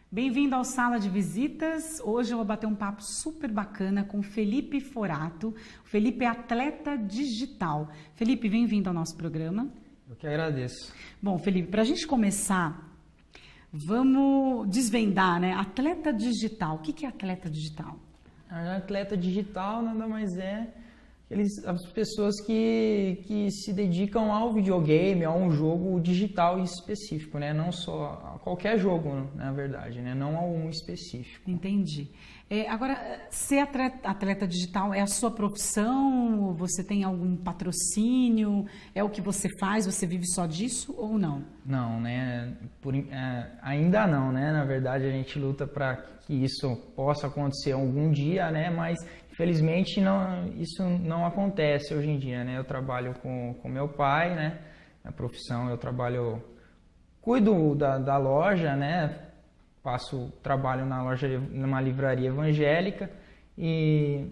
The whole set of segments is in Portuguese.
Bem-vindo ao Sala de Visitas. Hoje eu vou bater um papo super bacana com o Felipe Forato. O Felipe é atleta digital. Felipe, bem-vindo ao nosso programa. Eu que agradeço. Bom, Felipe, para a gente começar, vamos desvendar, né? Atleta digital. O que é atleta digital? Atleta digital nada mais é as pessoas que se dedicam ao videogame, a um jogo digital específico, né? Não só a qualquer jogo, na verdade, né? Não a um específico. Entendi. Agora, ser atleta digital é a sua profissão? Você tem algum patrocínio? É o que você faz? Você vive só disso ou não? Não, né? Ainda não, né? Na verdade, a gente luta para que isso possa acontecer algum dia, né? Mas infelizmente isso não acontece hoje em dia, né? Eu trabalho com meu pai, né? A profissão, cuido da loja, né? Trabalho na loja, numa livraria evangélica e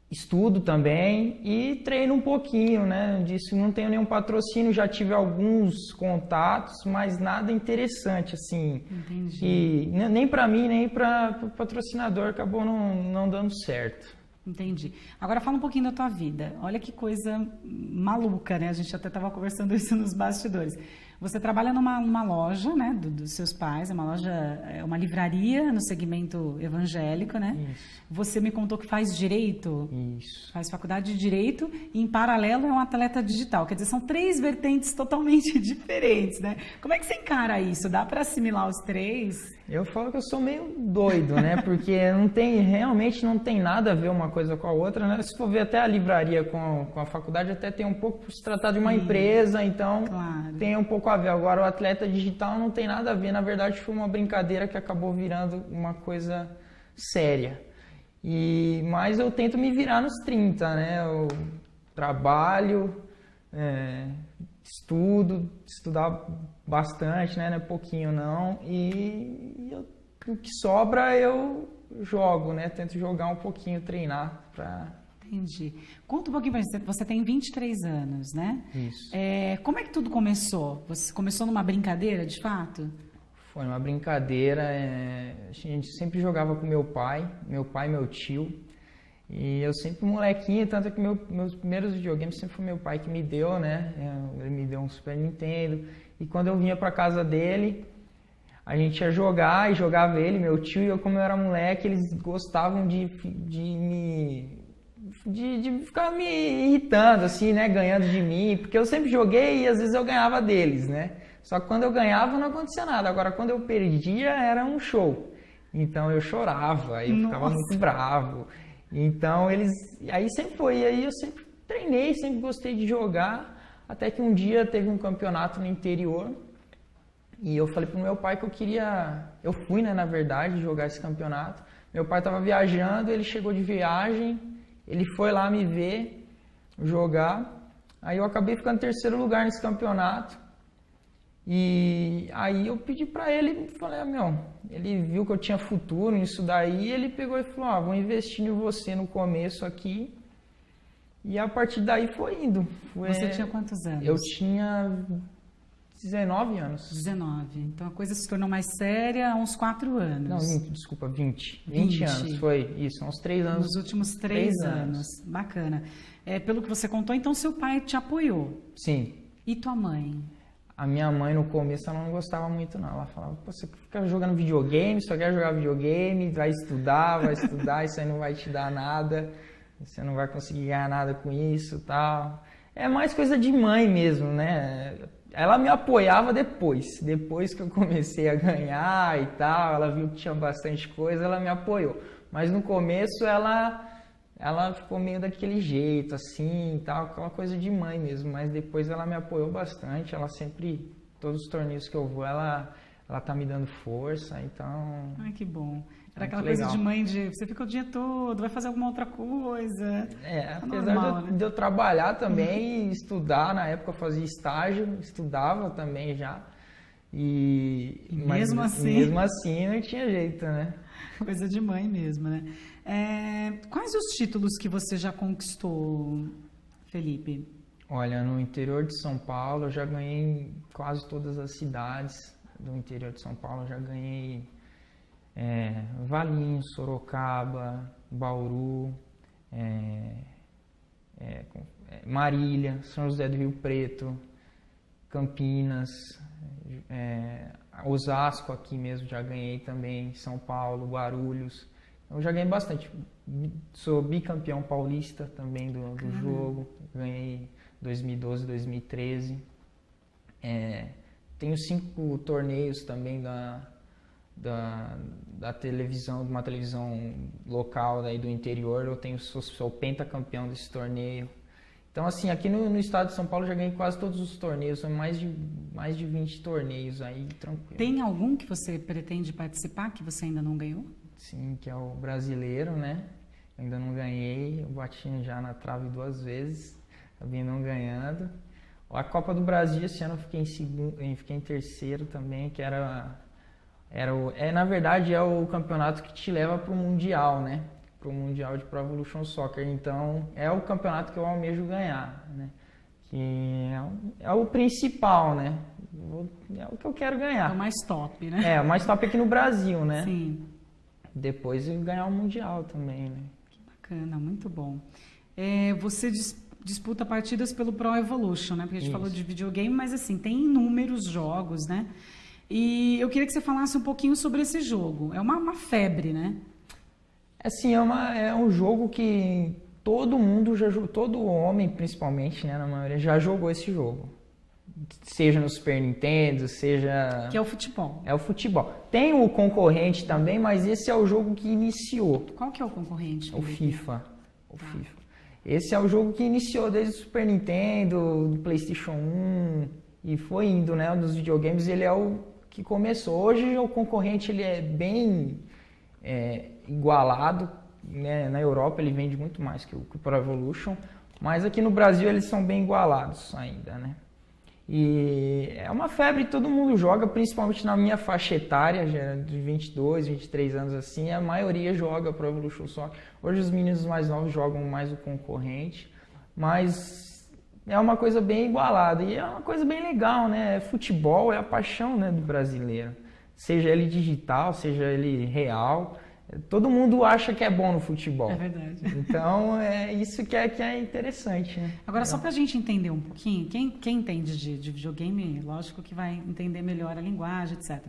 estudo também e treino um pouquinho, né? Disso não tenho nenhum patrocínio, já tive alguns contatos, mas nada interessante, assim. Entendi. E nem para mim, nem para o patrocinador acabou não dando certo. Entendi. Agora fala um pouquinho da tua vida. Olha que coisa maluca, né? A gente até estava conversando isso nos bastidores. Você trabalha numa loja, né, dos seus pais, é uma livraria no segmento evangélico, né? Isso. Você me contou que faz direito. Isso. Faz faculdade de direito e em paralelo é um atleta digital. Quer dizer, são três vertentes totalmente diferentes, né? Como é que você encara isso? Dá para assimilar os três? Eu falo que eu sou meio doido, né? Porque realmente não tem nada a ver uma coisa com a outra, né? Se for ver até a livraria com a faculdade, até tem um pouco por se tratar de uma empresa, então claro. Tem um pouco a ver. Agora, o atleta digital não tem nada a ver. Na verdade, foi uma brincadeira que acabou virando uma coisa séria. Mas eu tento me virar nos 30, né? Eu trabalho, estudar bastante, né? Não é pouquinho não. O que sobra eu jogo, né? Tento jogar um pouquinho, treinar para... Entendi. Conta um pouquinho pra gente. Você tem 23 anos, né? Isso. Como é que tudo começou? Você começou numa brincadeira, de fato? Foi uma brincadeira. A gente sempre jogava com meu pai e meu tio. E eu sempre molequinho, tanto que meus primeiros videogames sempre foi meu pai que me deu, né? Ele me deu um Super Nintendo. E quando eu vinha pra casa dele, a gente ia jogar e jogava ele, meu tio, e eu, como eu era moleque, eles gostavam de ficar me irritando, assim, né? Ganhando de mim, porque eu sempre joguei e às vezes eu ganhava deles, né? Só que quando eu ganhava não acontecia nada. Agora, quando eu perdia, era um show. Então eu chorava, eu ficava muito bravo. Então aí sempre foi, aí eu sempre treinei, sempre gostei de jogar, até que um dia teve um campeonato no interior e eu falei pro meu pai que eu fui, né, na verdade, jogar esse campeonato. Meu pai estava viajando, ele chegou de viagem, ele foi lá me ver jogar, aí eu acabei ficando em terceiro lugar nesse campeonato. E aí eu pedi pra ele, falei, ele viu que eu tinha futuro nisso daí, ele pegou e falou, vou investir em você no começo aqui. E a partir daí foi indo. Você tinha quantos anos? Eu tinha 19 anos. 19. Então a coisa se tornou mais séria há uns 4 anos. Não, desculpa, 20. 20 anos, foi isso, uns 3 anos. Nos últimos 3 anos. Bacana. Pelo que você contou, então seu pai te apoiou. Sim. E tua mãe? A minha mãe, no começo, ela não gostava muito, não. Ela falava, você fica jogando videogame, só quer jogar videogame, vai estudar, isso aí não vai te dar nada, você não vai conseguir ganhar nada com isso e tal. É mais coisa de mãe mesmo, né? Ela me apoiava depois que eu comecei a ganhar e tal, ela viu que tinha bastante coisa, ela me apoiou. Mas no começo ela ficou meio daquele jeito, assim, tal, aquela coisa de mãe mesmo, mas depois ela me apoiou bastante, ela sempre, todos os torneios que eu vou, ela tá me dando força, então... Ai, que bom. Era aquela legal. Coisa de mãe, você fica o dia todo, vai fazer alguma outra coisa. Apesar normal, de eu trabalhar também, estudar, na época eu fazia estágio, estudava também já, mesmo assim não tinha jeito, né? Coisa de mãe mesmo, né? Quais os títulos que você já conquistou, Felipe? Olha, no interior de São Paulo eu já ganhei em quase todas as cidades do interior de São Paulo. Eu já ganhei Valinhos, Sorocaba, Bauru, Marília, São José do Rio Preto, Campinas, Osasco aqui mesmo já ganhei também, São Paulo, Guarulhos. Eu já ganhei bastante. Sou bicampeão paulista também do jogo. Ganhei 2012, 2013. Tenho 5 torneios também da televisão, de uma televisão local daí do interior. Sou pentacampeão desse torneio. Então, assim, aqui no estado de São Paulo eu já ganhei quase todos os torneios, são mais de 20 torneios aí, tranquilo. Tem algum que você pretende participar que você ainda não ganhou? Sim, que é o brasileiro, né? Eu ainda não ganhei, eu bati já na trave 2 vezes, acabei não ganhando. A Copa do Brasil esse ano eu fiquei em terceiro também, que na verdade é o campeonato que te leva para o Mundial, né? Para o Mundial de Pro Evolution Soccer. Então, é o campeonato que eu almejo ganhar, né? Que é o principal, né? É o que eu quero ganhar. É o mais top, né? É, o mais top aqui no Brasil, né? Sim. Depois eu ganhar o Mundial também, né? Que bacana, muito bom. Você disputa partidas pelo Pro Evolution, né? Porque a gente falou de videogame, mas assim, tem inúmeros jogos, né? E eu queria que você falasse um pouquinho sobre esse jogo. É uma febre, né? Assim, é um jogo que todo mundo já jogou, todo homem principalmente, né, na maioria, já jogou esse jogo. Seja no Super Nintendo, seja... Que é o futebol. É o futebol. Tem o concorrente também, mas esse é o jogo que iniciou. Qual que é o concorrente? O FIFA. FIFA. Esse é o jogo que iniciou desde o Super Nintendo, do PlayStation 1, e foi indo, né, dos videogames, ele é o que começou. Hoje o concorrente ele é bem... igualado, né? Na Europa ele vende muito mais que o Pro Evolution, mas aqui no Brasil eles são bem igualados ainda, né? E é uma febre, todo mundo joga, principalmente na minha faixa etária, já de 22, 23 anos assim, a maioria joga Pro Evolution Soccer. Hoje os meninos mais novos jogam mais o concorrente, mas é uma coisa bem igualada e é uma coisa bem legal, né? Futebol é a paixão, né, do brasileiro, seja ele digital, seja ele real. Todo mundo acha que é bom no futebol. É verdade. Então, é isso que é interessante, né? Agora, só para a gente entender um pouquinho, quem entende de videogame, lógico que vai entender melhor a linguagem, etc.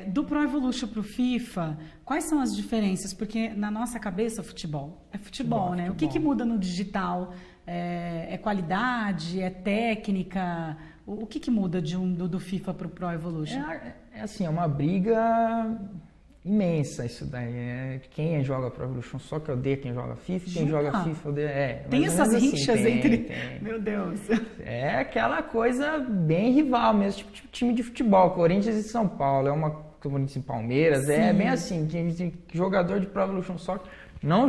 Do Pro Evolution para o FIFA, quais são as diferenças? Porque na nossa cabeça, futebol é futebol, né? Futebol. O que muda no digital? É qualidade? É técnica? O que muda do FIFA para o Pro Evolution? É uma briga... imensa isso daí. Quem joga Pro Evolution Soccer odeia quem joga FIFA, quem joga FIFA odeia... Tem essas rixas assim, entre... Tem. Meu Deus. É aquela coisa bem rival mesmo, tipo time de futebol. Corinthians e São Paulo, Corinthians e Palmeiras, sim. É bem assim. Jogador de Pro Evolution Soccer não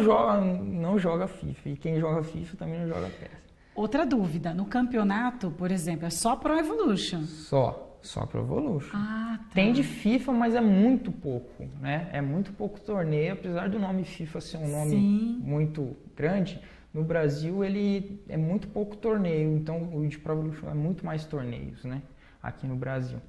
joga FIFA. E quem joga FIFA também não joga PES. Outra dúvida, no campeonato, por exemplo, é só Pro Evolution? Só Pro Evolution. Tá. Tem de FIFA, mas é muito pouco, né? É muito pouco torneio, apesar do nome FIFA ser um nome muito grande, no Brasil ele é muito pouco torneio, então o de Pro Evolution é muito mais torneios, né? Aqui no Brasil.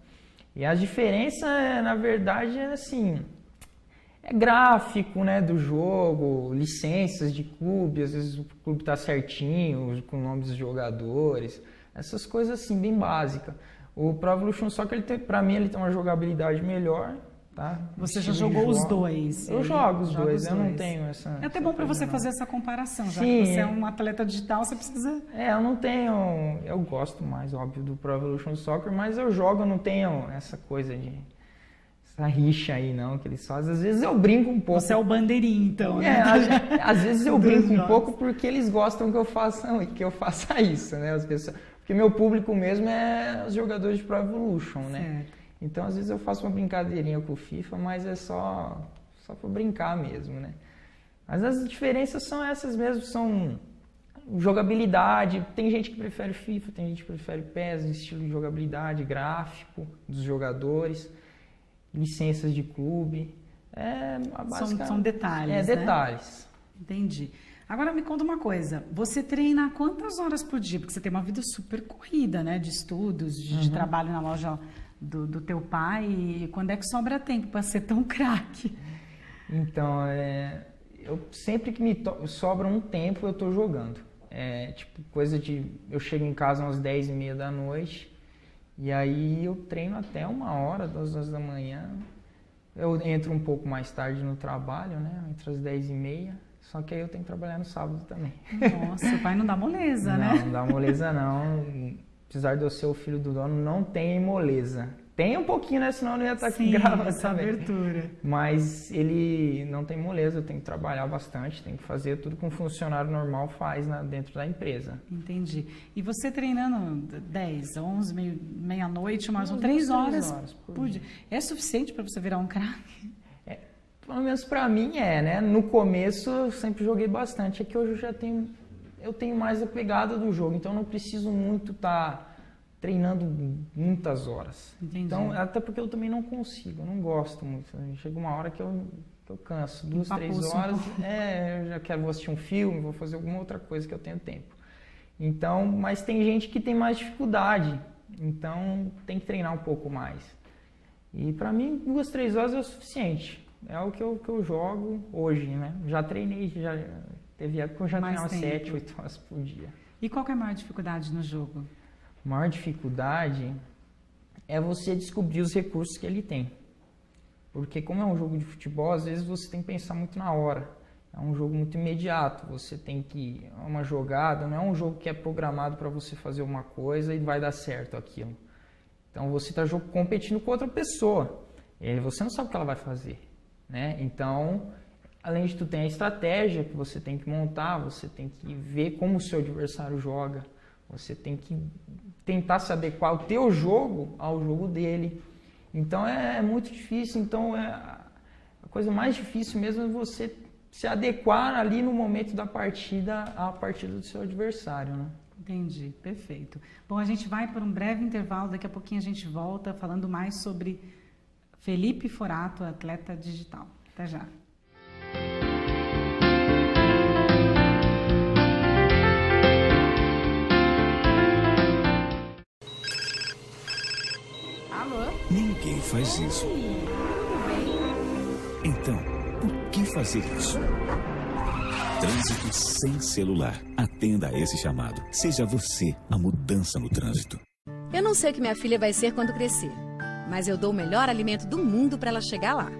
E a diferença, na verdade, é gráfico, né, do jogo, licenças de clube, às vezes o clube tá certinho, com nomes dos jogadores, essas coisas assim, bem básicas. O Pro Evolution Soccer, pra mim, ele tem uma jogabilidade melhor, tá? Você já jogou os dois? Eu jogo os dois, eu não tenho essa... É até bom para você fazer essa comparação, já Sim. que você é um atleta digital, você precisa... eu não tenho... Eu gosto mais, óbvio, do Pro Evolution Soccer, mas eu não tenho essa coisa de... Essa rixa aí, não, que eles fazem. Às vezes eu brinco um pouco. Você é o bandeirinho, então, né? Às vezes eu brinco um pouco porque eles gostam que eu faça isso, né? As pessoas... Porque meu público mesmo é os jogadores de Pro Evolution, né? Certo. Então, às vezes eu faço uma brincadeirinha com o FIFA, mas é só para brincar mesmo, né? Mas as diferenças são essas mesmo, são jogabilidade. Tem gente que prefere FIFA, tem gente que prefere PES, estilo de jogabilidade, gráfico dos jogadores, licenças de clube. São detalhes, né? Detalhes. Entendi. Agora me conta uma coisa, você treina quantas horas por dia? Porque você tem uma vida super corrida, né? De estudos, de trabalho na loja do teu pai e quando é que sobra tempo para ser tão craque? Então, eu sempre que me sobra um tempo, eu tô jogando. Tipo, coisa de... Eu chego em casa às 10h30 da noite e aí eu treino até 1h, 2h da manhã. Eu entro um pouco mais tarde no trabalho, né? Entre as 10h30. Só que aí eu tenho que trabalhar no sábado também. Nossa, o pai não dá moleza, né? Não dá moleza não. Apesar de eu ser o filho do dono, não tem moleza. Tem um pouquinho, né? Senão eu não ia estar aqui gravando essa também. abertura. Mas ele não tem moleza, eu tenho que trabalhar bastante, tenho que fazer tudo que um funcionário normal faz dentro da empresa. Entendi. E você treinando 10, 11, meia-noite, umas 3 horas por dia. É suficiente para você virar um craque? Pelo menos para mim né? No começo eu sempre joguei bastante, é que hoje eu tenho mais a pegada do jogo, então eu não preciso muito estar treinando muitas horas. Entendi. Então, até porque eu também não consigo, eu não gosto muito. Chega uma hora que eu canso, 2, 3 horas, eu já vou assistir um filme, vou fazer alguma outra coisa que eu tenho tempo. Então, mas tem gente que tem mais dificuldade, então tem que treinar um pouco mais. E para mim, 2, 3 horas é o suficiente. É o que eu jogo hoje, né? Já treinei, teve época que eu já treinava 7, 8 horas por dia. E qual que é a maior dificuldade no jogo? A maior dificuldade é você descobrir os recursos que ele tem. Porque como é um jogo de futebol, às vezes você tem que pensar muito na hora. É um jogo muito imediato, você tem que... É uma jogada, não é um jogo que é programado para você fazer uma coisa e vai dar certo aquilo. Então você está competindo com outra pessoa. E você não sabe o que ela vai fazer. Né? Então, além de tudo, tem a estratégia que você tem que montar, você tem que ver como o seu adversário joga, você tem que tentar se adequar o teu jogo ao jogo dele. Então, é muito difícil. Então, a coisa mais difícil mesmo é você se adequar ali no momento da partida à partida do seu adversário. Né? Entendi, perfeito. Bom, a gente vai por um breve intervalo, daqui a pouquinho a gente volta falando mais sobre Felipe Forato, atleta digital. Até já. Alô? Ninguém faz isso. Tudo bem? Então, por que fazer isso? Trânsito sem celular. Atenda a esse chamado. Seja você a mudança no trânsito. Eu não sei o que minha filha vai ser quando crescer, mas eu dou o melhor alimento do mundo para ela chegar lá.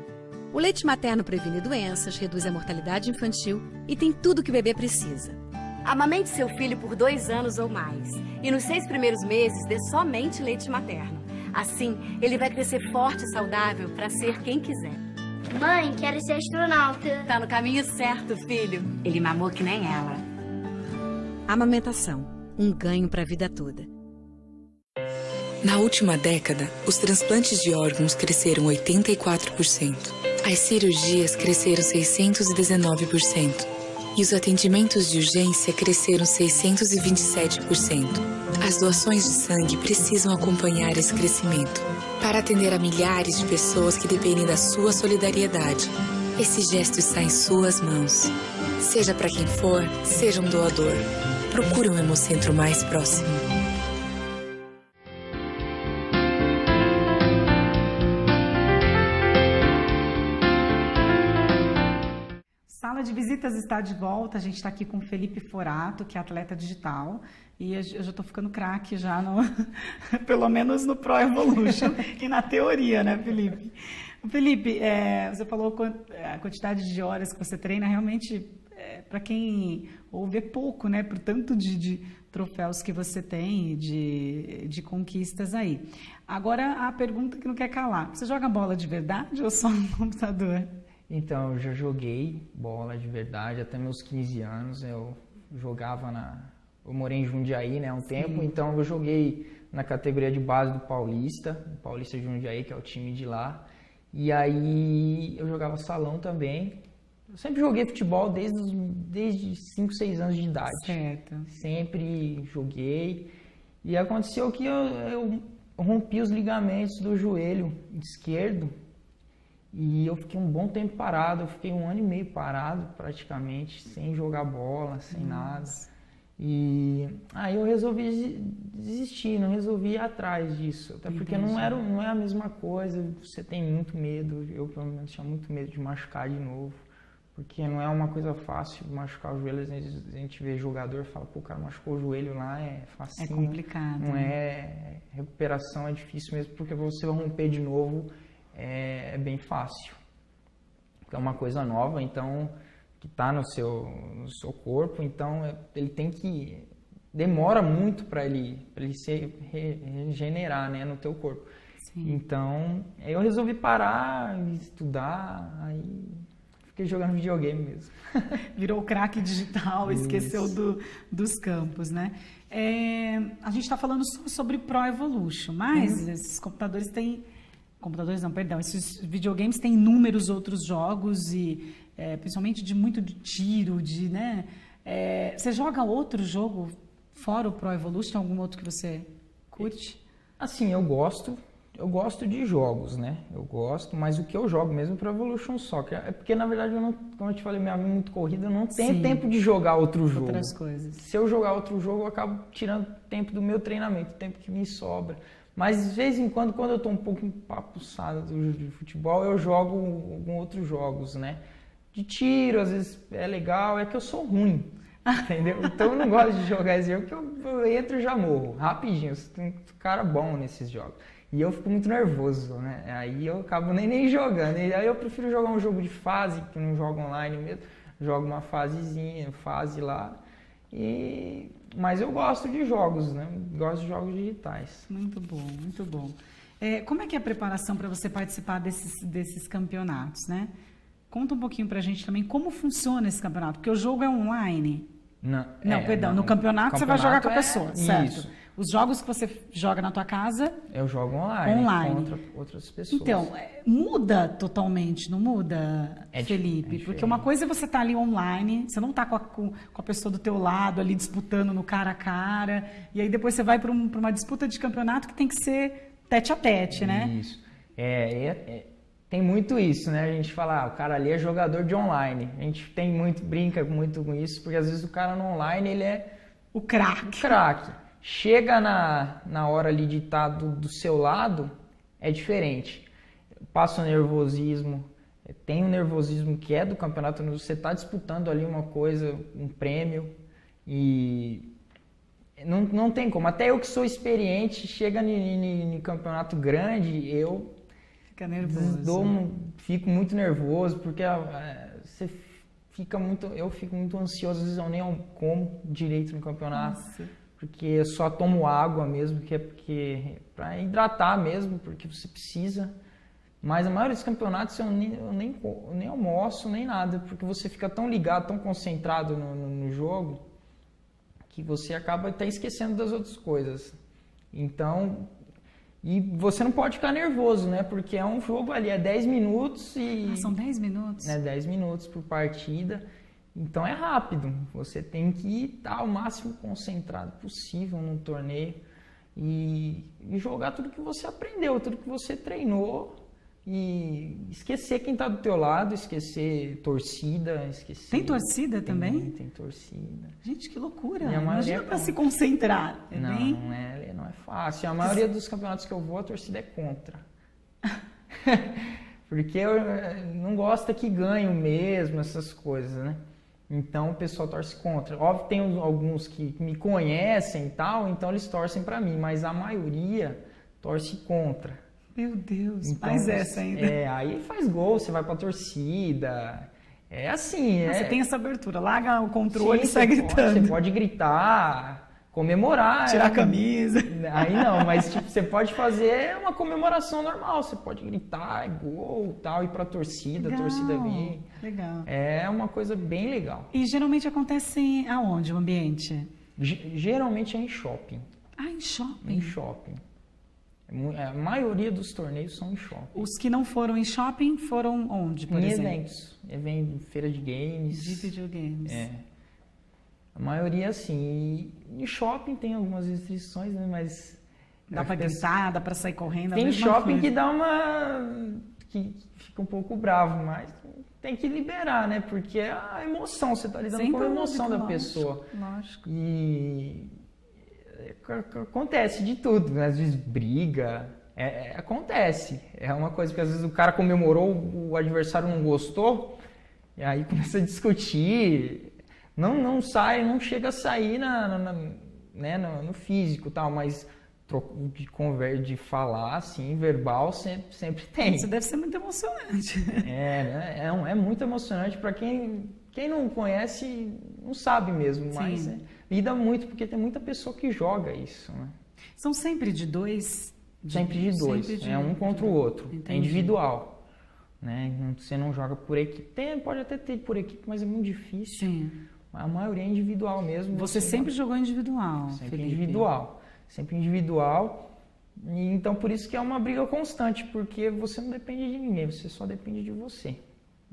O leite materno previne doenças, reduz a mortalidade infantil e tem tudo que o bebê precisa. Amamente seu filho por 2 anos ou mais. E nos 6 primeiros meses, dê somente leite materno. Assim, ele vai crescer forte e saudável para ser quem quiser. Mãe, quero ser astronauta. Tá no caminho certo, filho. Ele mamou que nem ela. Amamentação, um ganho para a vida toda. Na última década, os transplantes de órgãos cresceram 84%. As cirurgias cresceram 619%. E os atendimentos de urgência cresceram 627%. As doações de sangue precisam acompanhar esse crescimento para atender a milhares de pessoas que dependem da sua solidariedade. Esse gesto está em suas mãos. Seja para quem for, seja um doador. Procure um Hemocentro mais próximo. Sala de Visitas está de volta, a gente está aqui com o Felipe Forato, que é atleta digital, e eu já estou ficando craque já, pelo menos no Pro Evolution e na teoria, né, Felipe? Felipe, você falou a quantidade de horas que você treina, realmente, para quem ouve é pouco, né, por tanto de troféus que você tem, de conquistas aí. Agora, a pergunta que não quer calar, você joga bola de verdade ou só no computador? Então, eu já joguei bola de verdade até meus 15 anos. Eu jogava Eu morei em Jundiaí, né, há um tempo, então eu joguei na categoria de base do Paulista, o Paulista de Jundiaí, que é o time de lá. E aí eu jogava salão também. Eu sempre joguei futebol desde 5, 6 anos de idade. Certo. Sempre joguei. E aconteceu que eu rompi os ligamentos do joelho esquerdo. E eu fiquei um bom tempo parado, eu fiquei 1 ano e meio parado praticamente, sem jogar bola, sem nada. E aí eu resolvi desistir, não resolvi ir atrás disso. Até porque não é a mesma coisa, você tem muito medo, eu pelo menos tinha muito medo de machucar de novo. Porque não é uma coisa fácil machucar o joelho. Às vezes a gente vê jogador e fala, pô, o cara machucou o joelho lá, é facinho. É complicado. Não é, recuperação é difícil mesmo, porque você romper de novo é bem fácil. É uma coisa nova, então, que está no seu corpo, então ele tem que... Demora muito para ele se regenerar, né, no teu corpo. Sim. Então, eu resolvi parar, estudar, aí... Fiquei jogando videogame mesmo. Virou craque digital, esqueceu dos campos, né? A gente está falando só sobre Pro Evolution, mas esses computadores têm... Computadores não, perdão. Esses videogames têm inúmeros outros jogos, e principalmente muito de tiro, né? Você joga outro jogo fora o Pro Evolution? Algum outro que você curte? Assim, eu gosto de jogos, né? Eu gosto, mas o que eu jogo mesmo é Pro Evolution Soccer. É porque, na verdade, como eu te falei, minha vida é muito corrida, eu não tenho tempo de jogar outro jogo. Outras coisas. Se eu jogar outro jogo, eu acabo tirando tempo do meu treinamento, tempo que me sobra. Mas, de vez em quando eu tô um pouco empapuçado de futebol, eu jogo alguns outros jogos, né? De tiro, às vezes é legal, é que eu sou ruim. Entendeu? Então eu não gosto de jogar esse jogo, porque eu entro e já morro, rapidinho. Eu sou um cara bom nesses jogos. E eu fico muito nervoso, né? Aí eu acabo nem jogando. E aí eu prefiro jogar um jogo de fase, que eu não jogo online mesmo. Jogo uma fase lá. Mas eu gosto de jogos, né? Gosto de jogos digitais. Muito bom, muito bom. Como é que é a preparação para você participar desses campeonatos, né? Conta um pouquinho pra gente também como funciona esse campeonato, porque o jogo é online. No campeonato você vai jogar com a pessoa, certo? Isso. Os jogos que você joga na tua casa... Eu jogo online. Contra outras pessoas. Então, muda totalmente, não muda, Felipe? Porque uma coisa é você estar ali online, você não está com a pessoa do teu lado ali disputando no cara a cara, e aí depois você vai para uma disputa de campeonato que tem que ser tete a tete, né? Isso. Tem muito isso, né? A gente fala, o cara ali é jogador de online. A gente brinca muito com isso, porque às vezes o cara no online, ele é... O craque. Chega na hora ali de estar do seu lado, é diferente. Passa o nervosismo, tem o nervosismo que é do campeonato, você está disputando ali uma coisa, um prêmio, e não tem como. Até eu que sou experiente, chega em campeonato grande, eu fica nervoso. Fico muito nervoso, porque você eu fico muito ansioso, às vezes eu nem como direito no campeonato. Nossa. Porque eu só tomo água mesmo, para hidratar mesmo, porque você precisa. Mas a maioria dos campeonatos eu nem almoço, nem nada, porque você fica tão ligado, tão concentrado no jogo, que você acaba até esquecendo das outras coisas. Então, e você não pode ficar nervoso, né? Porque é um jogo ali, é 10 minutos e... são 10 minutos? 10 minutos por partida. Então é rápido, você tem que estar o máximo concentrado possível no torneio e jogar tudo que você aprendeu, tudo que você treinou e esquecer quem está do teu lado, esquecer torcida, esquecer... Tem torcida também? Tem torcida. Gente, que loucura! Imagina para se concentrar. Não é fácil. A maioria dos campeonatos que eu vou, a torcida é contra. Porque eu não gosto que ganhe mesmo, essas coisas, né? Então o pessoal torce contra. Óbvio, tem alguns que me conhecem e tal, então eles torcem pra mim, mas a maioria torce contra. Meu Deus, então, faz essa ainda. Aí faz gol, você vai pra torcida. É assim, Você tem essa abertura, larga o controle e sai gritando. Você pode gritar, comemorar. Tirar a camisa. Aí não, mas tipo, você pode fazer uma comemoração normal, você pode gritar, gol, tal, ir pra torcida, legal, a torcida vir. Legal. É uma coisa bem legal. E geralmente acontece aonde o ambiente? Geralmente é em shopping. Em shopping? Em shopping. A maioria dos torneios são em shopping. Os que não foram em shopping foram onde, por exemplo? Eventos. Feira de games. De videogames. A maioria, sim. E em shopping tem algumas restrições, né? Mas... Dá pra gritar, dá pra sair correndo. Tem shopping que dá que fica um pouco bravo, mas tem que liberar, né? Porque é a emoção, você tá lidando com a emoção da pessoa. Lógico. E acontece de tudo, né? Às vezes briga, acontece. É uma coisa que às vezes o cara comemorou, o adversário não gostou, e aí começa a discutir. Não chega a sair né, no físico e tal, mas de falar, assim, verbal, sempre tem. Isso deve ser muito emocionante. Né? É muito emocionante para quem não conhece, não sabe mesmo, mas lida muito, porque tem muita pessoa que joga isso, né? São sempre de dois? Sempre de dois, um contra o outro, Entendi. É individual, né? Você não joga por equipe, pode até ter por equipe, mas é muito difícil. Sim. A maioria é individual mesmo. Você sempre jogou individual, Sempre Felipe? Sempre individual. E então por isso que é uma briga constante, porque você não depende de ninguém, você só depende de você.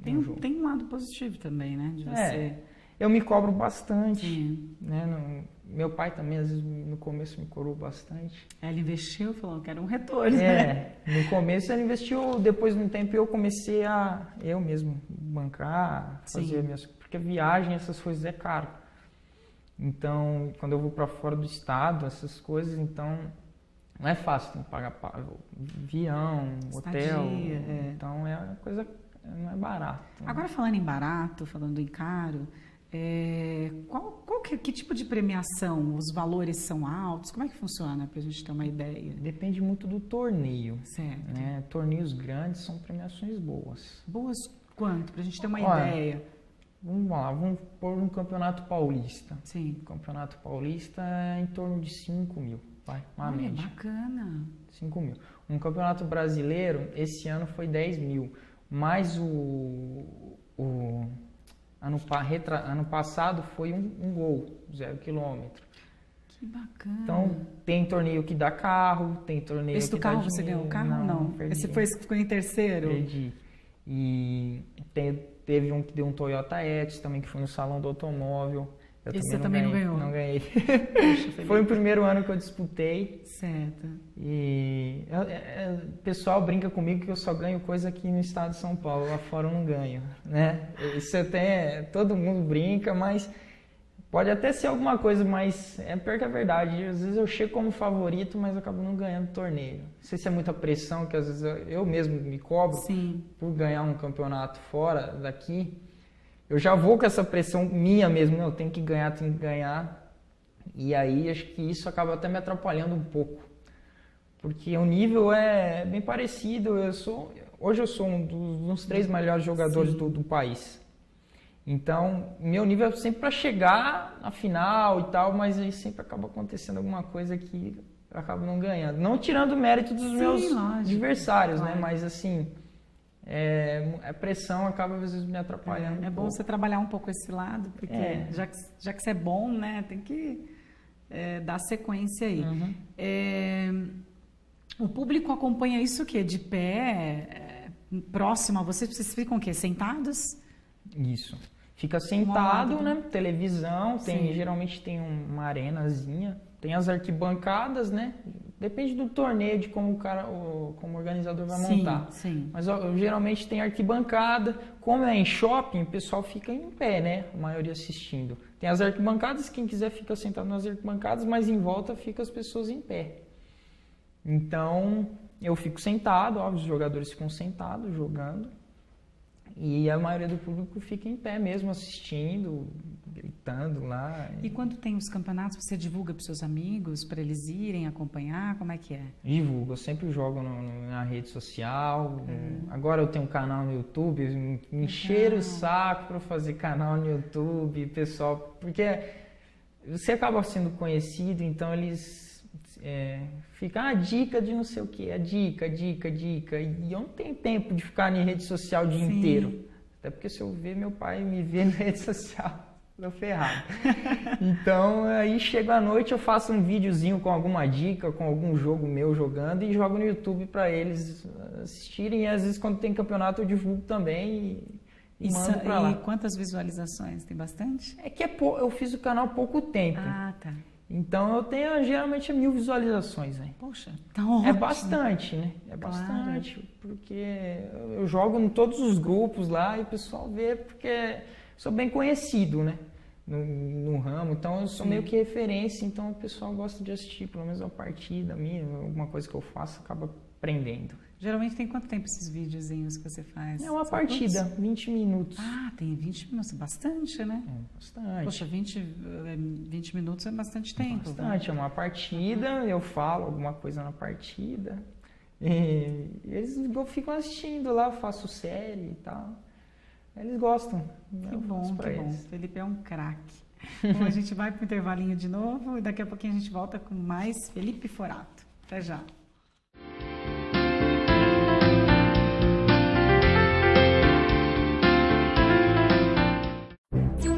Tem um lado positivo também, né? De você... Eu me cobro bastante. Sim. Né? Meu pai também, às vezes, no começo me cobrou bastante. Ele investiu, falou que era um retorno. No começo ele investiu, depois de um tempo eu comecei a eu mesmo bancar, fazer minhas... Porque viagem, essas coisas é caro. Então, quando eu vou para fora do estado, essas coisas, então não é fácil, tem que pagar avião, hotel. Então é uma coisa, não é barato. Né? Agora falando em barato, falando em caro, que tipo de premiação? Os valores são altos? Como é que funciona, para a gente ter uma ideia? Depende muito do torneio. Certo. Né? Torneios grandes são premiações boas. Boas quanto? Para a gente ter uma ideia. Vamos pôr um campeonato paulista. Sim. O campeonato paulista é em torno de 5 mil, uma média. Bacana. 5 mil. Um campeonato brasileiro, esse ano foi 10 mil. Mas ano passado foi um gol, 0 quilômetro. Que bacana. Então, tem torneio que dá carro, tem torneio esse que do carro dá você dinheiro. ganhou o carro? Não. Perdi. Esse foi esse que ficou em terceiro? Perdi. E teve um que deu um Toyota Etios também, que foi no Salão do Automóvel. Esse você também não ganhou? Não ganhei. Poxa, foi o primeiro ano que eu disputei. Certo. E o pessoal brinca comigo que eu só ganho coisa aqui no estado de São Paulo, lá fora eu não ganho, né? Isso até todo mundo brinca, mas pode até ser alguma coisa, mas é pior que a verdade. Às vezes eu chego como favorito, mas eu acabo não ganhando o torneio. Não sei se é muita pressão, que às vezes eu mesmo me cobro por ganhar um campeonato fora daqui. Eu já vou com essa pressão minha mesmo, eu tenho que ganhar. E aí acho que isso acaba até me atrapalhando um pouco. Porque o nível é bem parecido. Hoje eu sou um dos 3 melhores jogadores do país. Então, meu nível é sempre para chegar na final e tal, mas aí sempre acaba acontecendo alguma coisa que eu acabo não ganhando. Não tirando o mérito dos meus adversários, né? Mas assim, a pressão acaba às vezes me atrapalhando. É bom você trabalhar um pouco esse lado, porque já que você é bom, né? Tem que dar sequência aí. O público acompanha isso o quê? De pé, próximo a vocês? Vocês ficam o quê? Sentados? Isso. Fica sentado, né? Televisão, geralmente tem uma arenazinha, tem as arquibancadas, né? Depende do torneio, de como como o organizador vai montar. Sim. Mas geralmente tem arquibancada. Como é em shopping, o pessoal fica em pé, né? A maioria assistindo. Tem as arquibancadas, quem quiser fica sentado nas arquibancadas, mas em volta fica as pessoas em pé. Então, eu fico sentado, óbvio, os jogadores ficam sentados, jogando. E a maioria do público fica em pé mesmo, assistindo, gritando lá. E quando tem os campeonatos, você divulga para os seus amigos, para eles irem acompanhar? Como é que é? Divulgo, eu sempre jogo na rede social. Agora eu tenho um canal no YouTube, me encheram o saco para fazer canal no YouTube, pessoal, porque você acaba sendo conhecido, então eles ficam, dica de não sei o que, dica. E eu não tenho tempo de ficar em rede social o dia inteiro. Até porque se eu ver meu pai me ver na rede social, eu ferrado. Então, aí chego à noite, eu faço um videozinho com alguma dica, com algum jogo meu jogando e jogo no YouTube para eles assistirem. E às vezes quando tem campeonato eu divulgo também e mando para lá. E quantas visualizações? Tem bastante? Eu fiz o canal há pouco tempo. Ah, tá. Então eu tenho geralmente 1000 visualizações, né? Poxa, tá ótimo. É bastante, né? É bastante, claro. Porque eu jogo em todos os grupos lá e o pessoal vê, porque sou bem conhecido, né? No ramo, então eu sou meio que referência, então o pessoal gosta de assistir, pelo menos uma partida minha, alguma coisa que eu faço acaba aprendendo. Geralmente tem quanto tempo esses videozinhos que você faz? É uma partida, 20 minutos. Ah, tem 20 minutos, bastante, né? É, bastante. Poxa, 20 minutos é bastante tempo. Bastante, é uma partida, eu falo alguma coisa na partida, e eles ficam assistindo lá, eu faço série e tal. Eles gostam. Que bom, que bom. Felipe é um craque. Bom, a gente vai para o intervalinho de novo e daqui a pouquinho a gente volta com mais Felipe Forato. Até já.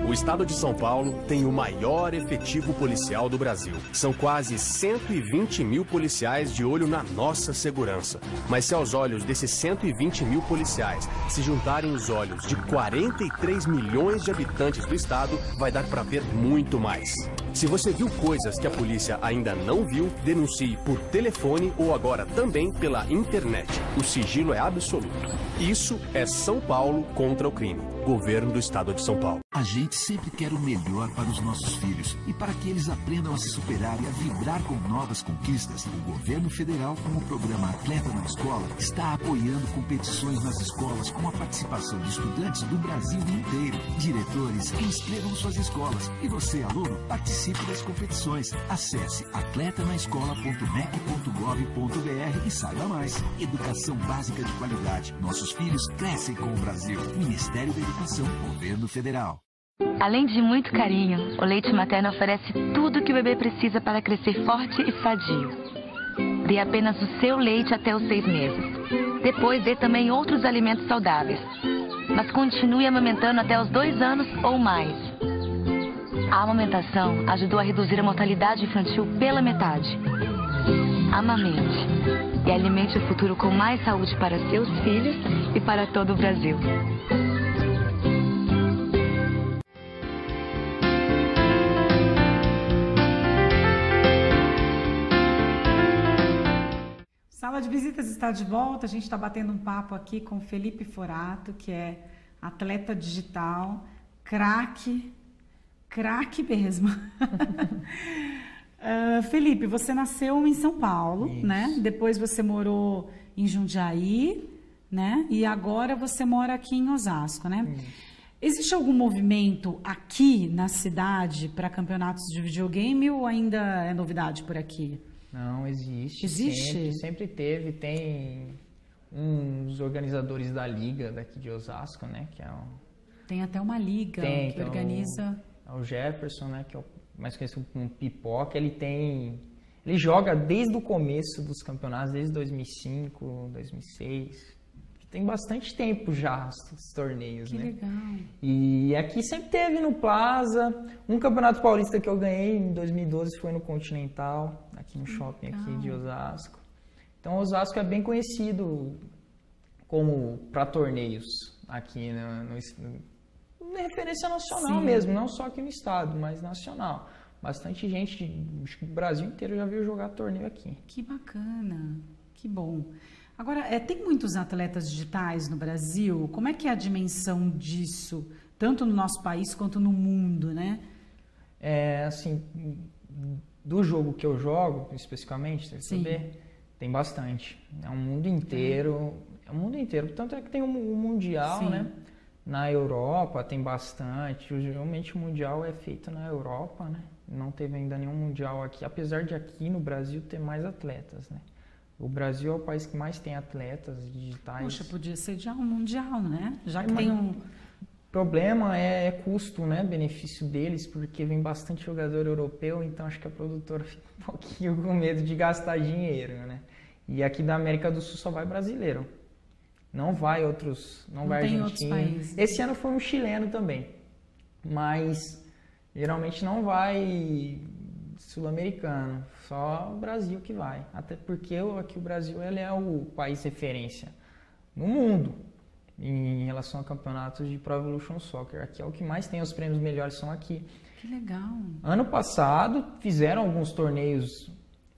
O estado de São Paulo tem o maior efetivo policial do Brasil. São quase 120 mil policiais de olho na nossa segurança. Mas se aos olhos desses 120 mil policiais se juntarem os olhos de 43 milhões de habitantes do estado, vai dar para ver muito mais. Se você viu coisas que a polícia ainda não viu, denuncie por telefone ou agora também pela internet. O sigilo é absoluto. Isso é São Paulo contra o crime. Governo do Estado de São Paulo. A gente sempre quer o melhor para os nossos filhos e para que eles aprendam a se superar e a vibrar com novas conquistas. O governo federal, com o programa Atleta na Escola, está apoiando competições nas escolas com a participação de estudantes do Brasil inteiro. Diretores, inscrevam suas escolas e você, aluno, participe das competições. Acesse atletanaescola.mec.gov.br e saiba mais. Educação básica de qualidade. Nossos filhos crescem com o Brasil. Ministério da Educação, Governo Federal. Além de muito carinho, o leite materno oferece tudo o que o bebê precisa para crescer forte e sadio. Dê apenas o seu leite até os 6 meses. Depois dê também outros alimentos saudáveis. Mas continue amamentando até os 2 anos ou mais. A amamentação ajudou a reduzir a mortalidade infantil pela metade. Amamente e alimente o futuro com mais saúde para seus filhos e para todo o Brasil. Sala de Visitas está de volta. A gente está batendo um papo aqui com Felipe Forato, que é atleta digital, craque mesmo. Felipe, você nasceu em São Paulo, isso, né? Depois você morou em Jundiaí, né? E agora você mora aqui em Osasco, né? Isso. Existe algum movimento aqui na cidade para campeonatos de videogame ou ainda é novidade por aqui? Não, existe. Existe? Sempre teve. Tem uns organizadores da liga daqui de Osasco, né? Que é Tem até uma liga que organiza... O Jefferson, né? Que é o mais conhecido como Pipoca. Ele joga desde o começo dos campeonatos, desde 2005, 2006. Tem bastante tempo já os torneios, que né? Legal. E aqui sempre teve no Plaza. Um campeonato paulista que eu ganhei em 2012 foi no Continental, aqui no shopping aqui de Osasco. Então Osasco é bem conhecido como para torneios aqui na referência nacional. Sim. Mesmo, não só aqui no estado, mas nacional. Bastante gente, acho que o Brasil inteiro já veio jogar torneio aqui. Que bacana, que bom. Agora, tem muitos atletas digitais no Brasil? Como é que é a dimensão disso, tanto no nosso país quanto no mundo, né? Assim, do jogo que eu jogo, especificamente, tem bastante. É um mundo inteiro, Tanto é que tem o Mundial, sim, né? Na Europa tem bastante. Geralmente o Mundial é feito na Europa, né? Não teve ainda nenhum Mundial aqui, apesar de aqui no Brasil ter mais atletas, né? O Brasil é o país que mais tem atletas digitais. Poxa, podia ser já um mundial, né? Já que tem um... O problema é custo, né? Benefício deles, porque vem bastante jogador europeu, então acho que a produtora fica um pouquinho com medo de gastar dinheiro, né? E aqui da América do Sul só vai brasileiro. Não vai outros... Não vai argentino. Outros países. Esse ano foi um chileno também. Mas geralmente não vai... sul-americano, só o Brasil que vai, até porque aqui o Brasil ele é o país referência no mundo em relação a campeonatos de Pro Evolution Soccer. Aqui é o que mais tem, os prêmios melhores são aqui. Que legal. Ano passado, fizeram alguns torneios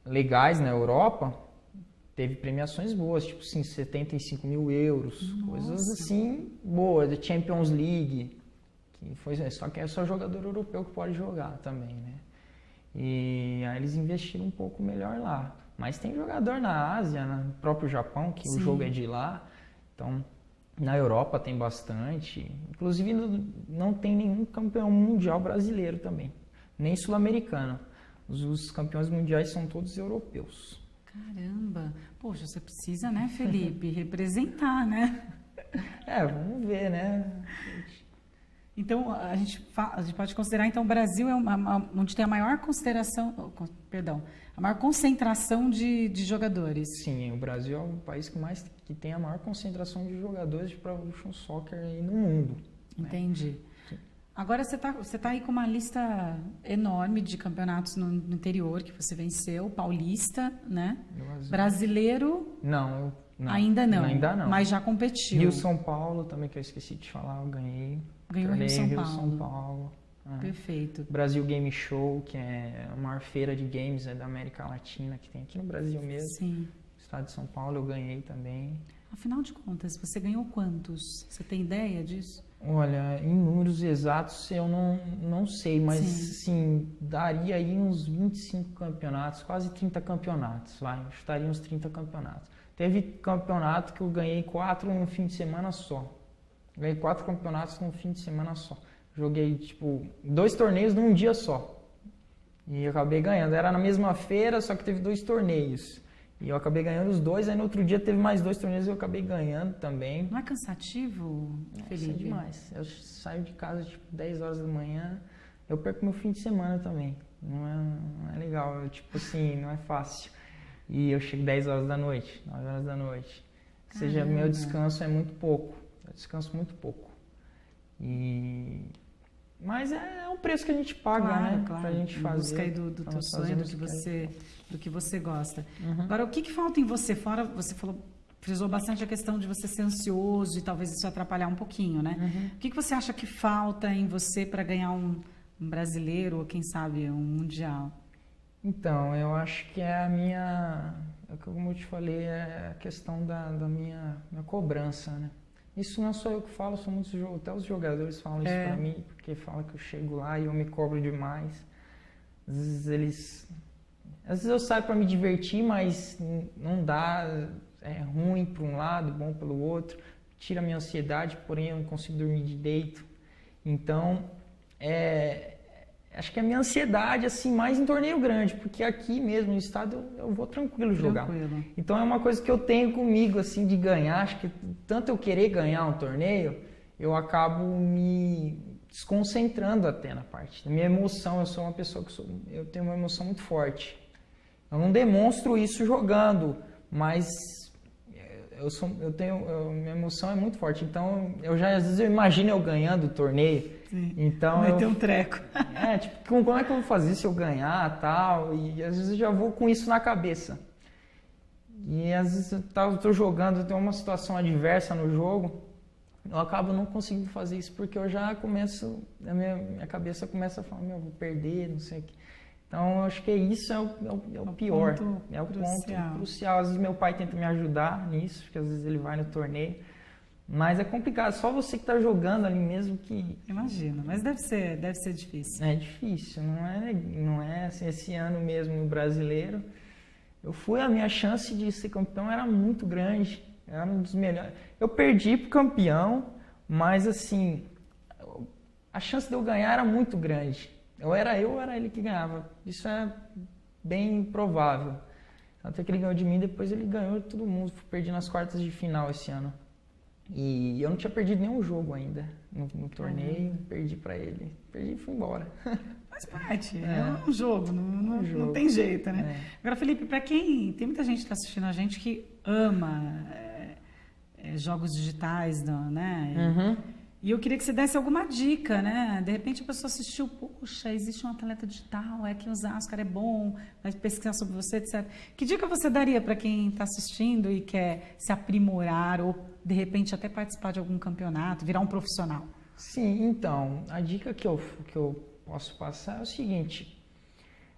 legais na Europa, teve premiações boas, tipo assim, 75 mil euros, coisas assim boas, da Champions League, que foi, só que é só jogador europeu que pode jogar também, né? E aí eles investiram um pouco melhor lá. Mas tem jogador na Ásia, no próprio Japão, que o jogo é de lá, então na Europa tem bastante, inclusive não tem nenhum campeão mundial brasileiro também, nem sul-americano. Os campeões mundiais são todos europeus. Caramba! Poxa, você precisa, né, Felipe, representar, né? Vamos ver, né? Então, a gente pode considerar, então, o Brasil é onde tem a maior a maior concentração de jogadores. Sim, o Brasil é o país que tem a maior concentração de jogadores de Pro Evolution Soccer aí no mundo. Entendi. Né? Agora, você tá aí com uma lista enorme de campeonatos no interior que você venceu, paulista, né? Brasileiro? Não. Ainda não. Ainda não. Mas já competiu. Rio São Paulo, também, que eu esqueci de falar, eu ganhei. Ganhou Rio São Paulo. Perfeito. Brasil Game Show, que é a maior feira de games da América Latina, que tem aqui no Brasil mesmo. Sim. Estado de São Paulo, eu ganhei também. Afinal de contas, você ganhou quantos? Você tem ideia disso? Olha, em números exatos eu não sei, mas sim, daria aí uns 25 campeonatos, quase 30 campeonatos, eu chutaria uns 30 campeonatos. Teve campeonato que eu ganhei 4 num fim de semana só. Ganhei 4 campeonatos num fim de semana só. Joguei, 2 torneios num dia só. E acabei ganhando. Era na mesma feira, só que teve 2 torneios. E eu acabei ganhando os 2, aí no outro dia teve mais 2 torneios e eu acabei ganhando também. Não é cansativo, Felipe? É demais. Eu saio de casa, 10 horas da manhã, eu perco meu fim de semana também. Não é legal, não é fácil. E eu chego 10 horas da noite, 9 horas da noite. Ou seja, meu descanso é muito pouco. Eu descanso muito pouco. Mas é um preço que a gente paga, né? Claro. Pra gente fazer. Busca aí do teu sonho, do que você gosta. Agora, o que falta em você? Fora, você frisou bastante a questão de você ser ansioso e talvez isso atrapalhar um pouquinho, né? O que você acha que falta em você para ganhar um brasileiro ou, quem sabe, um mundial? Então, eu acho que como eu te falei, é a questão da minha cobrança, né? Isso não sou eu que falo, são muitos, até os jogadores falam isso pra mim, porque falam que eu chego lá e eu me cobro demais. Às vezes eu saio pra me divertir, mas não dá, é ruim para um lado, bom pelo outro, tira a minha ansiedade, porém eu não consigo dormir direito. Então, acho que a minha ansiedade, mais em torneio grande, porque aqui mesmo no estado eu vou tranquilo jogar. Então é uma coisa que eu tenho comigo, de ganhar. Acho que tanto eu querer ganhar um torneio, eu acabo me desconcentrando até na parte da minha emoção. Eu sou uma pessoa eu tenho uma emoção muito forte. Eu não demonstro isso jogando, mas minha emoção é muito forte. Então às vezes eu imagino eu ganhando o torneio. Sim. Então vai ter um treco. Como é que eu vou fazer se eu ganhar, tal? E às vezes eu já vou com isso na cabeça. E às vezes eu tô jogando, eu tenho uma situação adversa no jogo, eu acabo não conseguindo fazer isso porque eu já começo, a minha cabeça começa a falar, vou perder, não sei o que. Então eu acho que isso é o pior, é o ponto crucial. Às vezes meu pai tenta me ajudar nisso, porque às vezes ele vai no torneio. Mas é complicado, só você que está jogando ali mesmo que... Imagino, mas deve ser difícil. É difícil, não é esse ano mesmo no brasileiro. A minha chance de ser campeão era muito grande, era um dos melhores. Eu perdi pro campeão, mas a chance de eu ganhar era muito grande. Ou era ele que ganhava, isso é bem provável. Até que ele ganhou de mim, depois ele ganhou de todo mundo, perdi nas quartas de final esse ano. E eu não tinha perdido nenhum jogo ainda no torneio, perdi pra ele. Perdi e fui embora. Faz parte, é um jogo, não tem jeito, né? Agora, Felipe, pra quem... Tem muita gente que está assistindo a gente que ama jogos digitais, né? E eu queria que você desse alguma dica, né? De repente a pessoa assistiu, poxa, existe um atleta digital, que em Osasco, é bom, vai pesquisar sobre você, etc. Que dica você daria para quem está assistindo e quer se aprimorar ou, de repente, até participar de algum campeonato, virar um profissional? Sim, então, a dica que eu posso passar é o seguinte: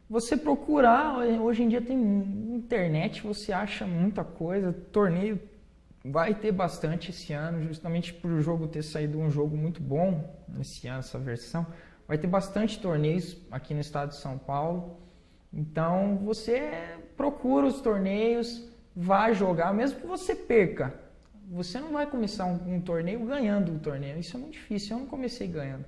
você procurar, hoje em dia tem internet, você acha muita coisa, torneio vai ter bastante esse ano, justamente por o jogo ter saído um jogo muito bom esse ano, essa versão. Vai ter bastante torneios aqui no estado de São Paulo. Então você procura os torneios, vai jogar, mesmo que você perca. Você não vai começar um torneio ganhando o torneio, isso é muito difícil, eu não comecei ganhando.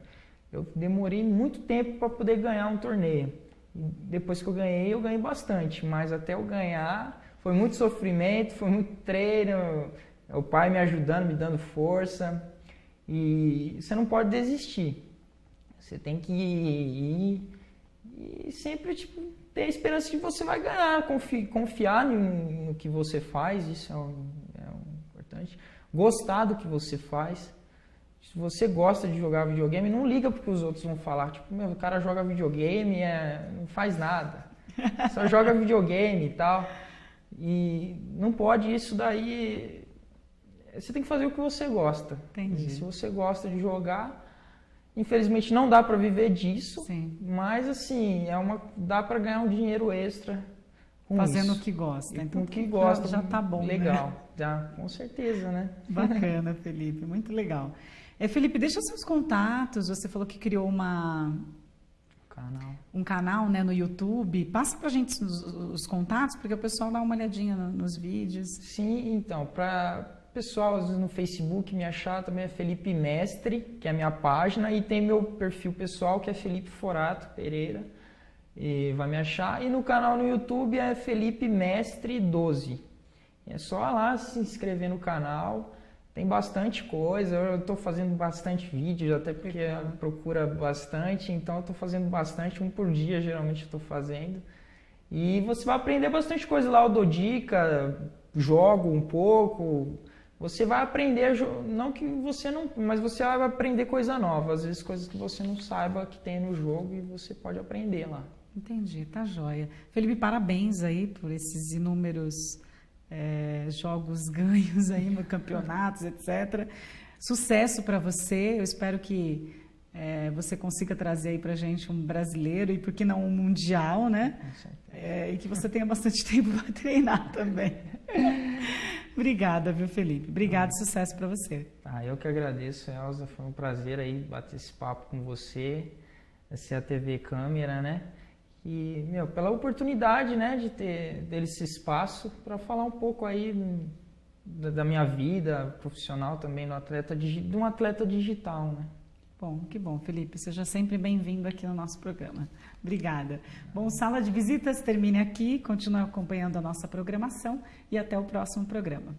Eu demorei muito tempo para poder ganhar um torneio. Depois que eu ganhei bastante, mas até eu ganhar foi muito sofrimento, foi muito treino, o pai me ajudando, me dando força, e você não pode desistir. Você tem que ir e sempre ter a esperança de que você vai ganhar, confiar no que você faz, isso é importante. Gostar do que você faz. Se você gosta de jogar videogame, não liga porque os outros vão falar, tipo, meu, o cara joga videogame, não faz nada, só joga videogame e tal. E não pode isso daí, você tem que fazer o que você gosta. Entendi. E se você gosta de jogar, infelizmente não dá para viver disso, sim, mas assim, dá para ganhar um dinheiro extra com fazendo isso. o que gosta. Então, o que gosta já tá bom. Legal, né? Já, com certeza, né? Bacana, Felipe, muito legal. Felipe, deixa seus contatos. Você falou que criou um canal, né, no YouTube. Passa pra gente os contatos, porque o pessoal dá uma olhadinha nos vídeos. Sim, então, para pessoal às vezes no Facebook me achar também é Felipe Mestre, que é a minha página, e tem meu perfil pessoal que é Felipe Forato Pereira, e vai me achar. E no canal no YouTube é Felipe Mestre 12. É só lá se inscrever no canal. Tem bastante coisa, eu estou fazendo bastante vídeos, até porque procura bastante, então eu estou fazendo bastante, um por dia geralmente eu estou fazendo. E você vai aprender bastante coisa lá, eu dou dica, jogo um pouco, você vai aprender, não que você não, mas você vai aprender coisa nova, às vezes coisas que você não saiba que tem no jogo e você pode aprender lá. Entendi, tá joia. Felipe, parabéns aí por esses inúmeros jogos ganhos aí no campeonatos, etc. Sucesso para você. Eu espero que você consiga trazer aí para a gente um brasileiro e por que não um mundial, né? E que você tenha bastante tempo para treinar também. Obrigada, viu, Felipe? Obrigado, sucesso para você. Eu que agradeço, Elza. Foi um prazer aí bater esse papo com você. Essa é a TV Câmera, né? E, pela oportunidade, né, de ter esse espaço para falar um pouco aí da minha vida profissional também, de um atleta digital, né? Bom, que bom, Felipe. Seja sempre bem-vindo aqui no nosso programa. Obrigada. Bom, Sala de Visitas termina aqui. Continue acompanhando a nossa programação e até o próximo programa.